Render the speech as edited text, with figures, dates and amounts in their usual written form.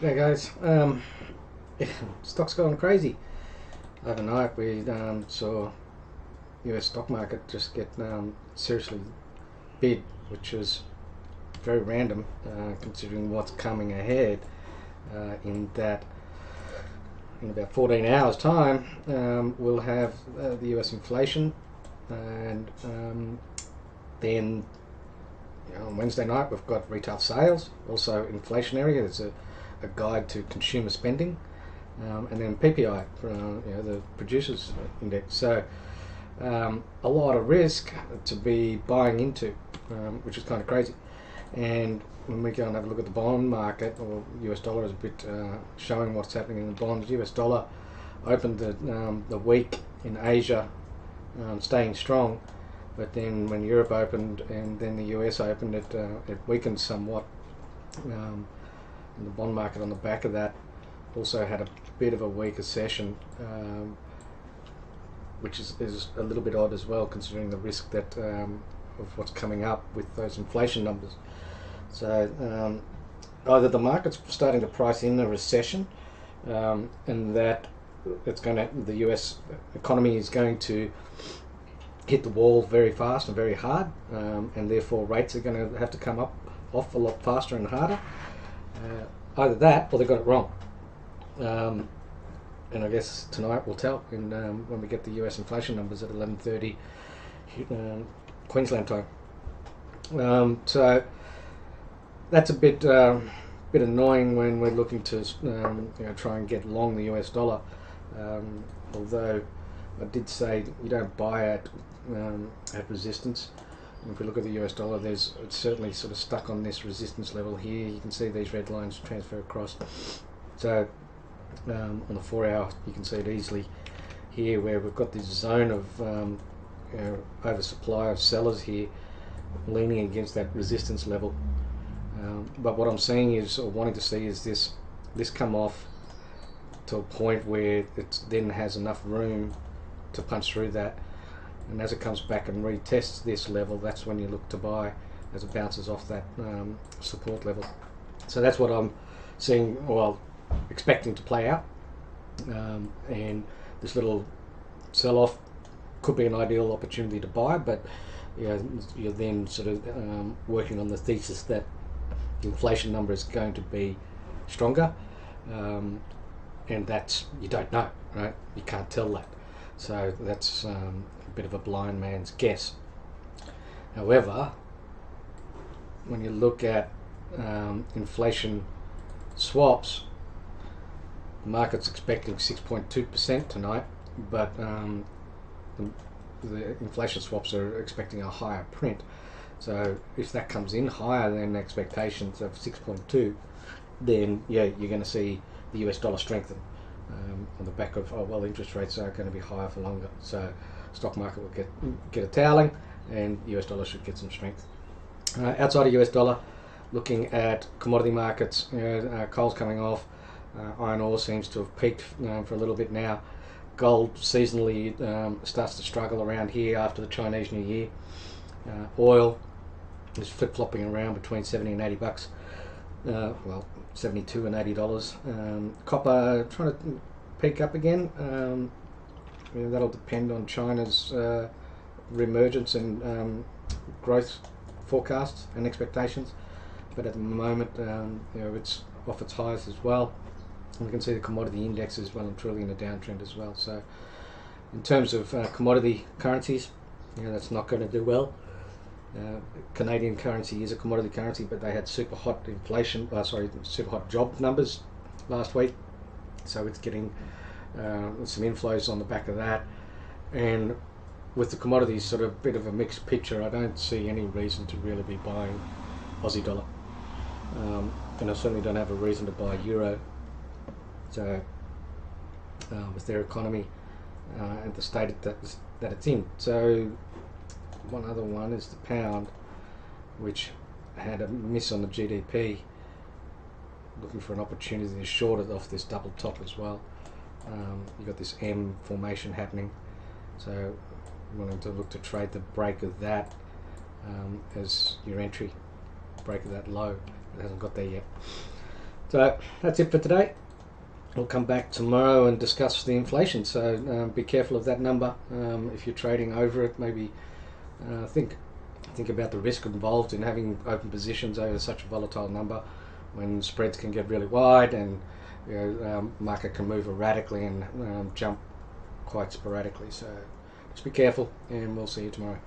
Yeah, guys. Stock's going crazy. Overnight, we saw U.S. stock market just get seriously bid, which is very random considering what's coming ahead. In that, in about 14 hours' time, we'll have the U.S. inflation, and then on Wednesday night we've got retail sales, also inflationary. There's a guide to consumer spending, and then PPI, the producers index. So a lot of risk to be buying into, which is kind of crazy. And when we go and have a look at the bond market, or US dollar is a bit showing what's happening in the bonds. US dollar opened the week in Asia, staying strong, but then when Europe opened and then the US opened, it weakened somewhat. And the bond market on the back of that also had a bit of a weaker session, which is a little bit odd as well, considering the risk that of what's coming up with those inflation numbers. So either the market's starting to price in a recession, and that the US economy is going to hit the wall very fast and very hard, and therefore rates are going to have to come off a lot faster and harder. Either that, or they got it wrong. And I guess tonight we'll tell when we get the US inflation numbers at 11:30 Queensland time. So that's a bit annoying when we're looking to try and get long the US dollar. Although I did say you don't buy at resistance. And if we look at the US dollar, it's certainly sort of stuck on this resistance level here. You can see these red lines transfer across. So on the 4 hour, you can see it easily here, where we've got this zone of oversupply of sellers here, leaning against that resistance level. But what I'm seeing is, or wanting to see, is this come off to a point where it then has enough room to punch through that, and as it comes back and retests this level, that's when you look to buy as it bounces off that support level. So that's what I'm seeing, expecting to play out, and this little sell-off could be an ideal opportunity to buy, but you're then sort of working on the thesis that the inflation number is going to be stronger, and that's, you don't know, right? You can't tell that. So that's a bit of a blind man's guess. However, when you look at inflation swaps, the market's expecting 6.2% tonight, but the inflation swaps are expecting a higher print. So if that comes in higher than expectations of 6.2, then you're going to see the US dollar strengthen on the back of interest rates are going to be higher for longer. So stock market will get a toweling, and US dollar should get some strength. Outside of US dollar, looking at commodity markets, coal's coming off. Iron ore seems to have peaked for a little bit now. Gold seasonally starts to struggle around here after the Chinese New Year. Oil is flip-flopping around between 70 and 80 bucks. 72 and $80. Copper trying to peak up again. That'll depend on China's reemergence and growth forecasts and expectations. But at the moment, it's off its highs as well. And we can see the commodity index is well and truly in a downtrend as well. So in terms of commodity currencies, that's not going to do well. Canadian currency is a commodity currency, but they had super hot super hot job numbers last week, so it's getting some inflows on the back of that. And with the commodities sort of a bit of a mixed picture, I don't see any reason to really be buying Aussie dollar, and I certainly don't have a reason to buy euro. So with their economy and the state that it's in. So one other one is the pound, which had a miss on the GDP, looking for an opportunity to short it off this double top as well. You've got this M formation happening, so wanting to look to trade the break of that as your entry, break of that low. It hasn't got there yet. So that's it for today. We'll come back tomorrow and discuss the inflation. So be careful of that number. If you're trading over it, maybe think about the risk involved in having open positions over such a volatile number, when spreads can get really wide and market can move erratically and jump quite sporadically. So just be careful, and we'll see you tomorrow.